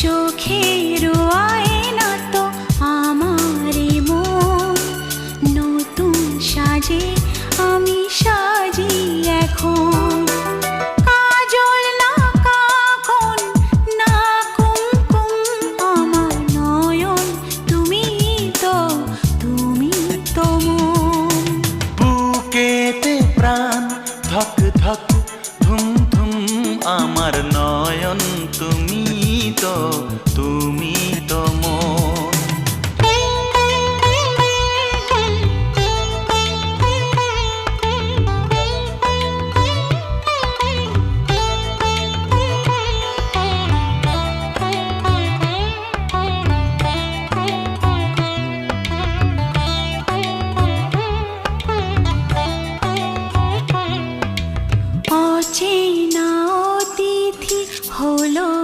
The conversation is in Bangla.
চোখের আয়না তো আমারই মন, নতুন সাজে আমি সাজি এখন। কাজল না কাকন না কুমকুম, আমার নয়ন তুমি তো মন। বুকেতে প্রাণ ধক ধক ধুম ধুম, আমার নয়ন তুমি তো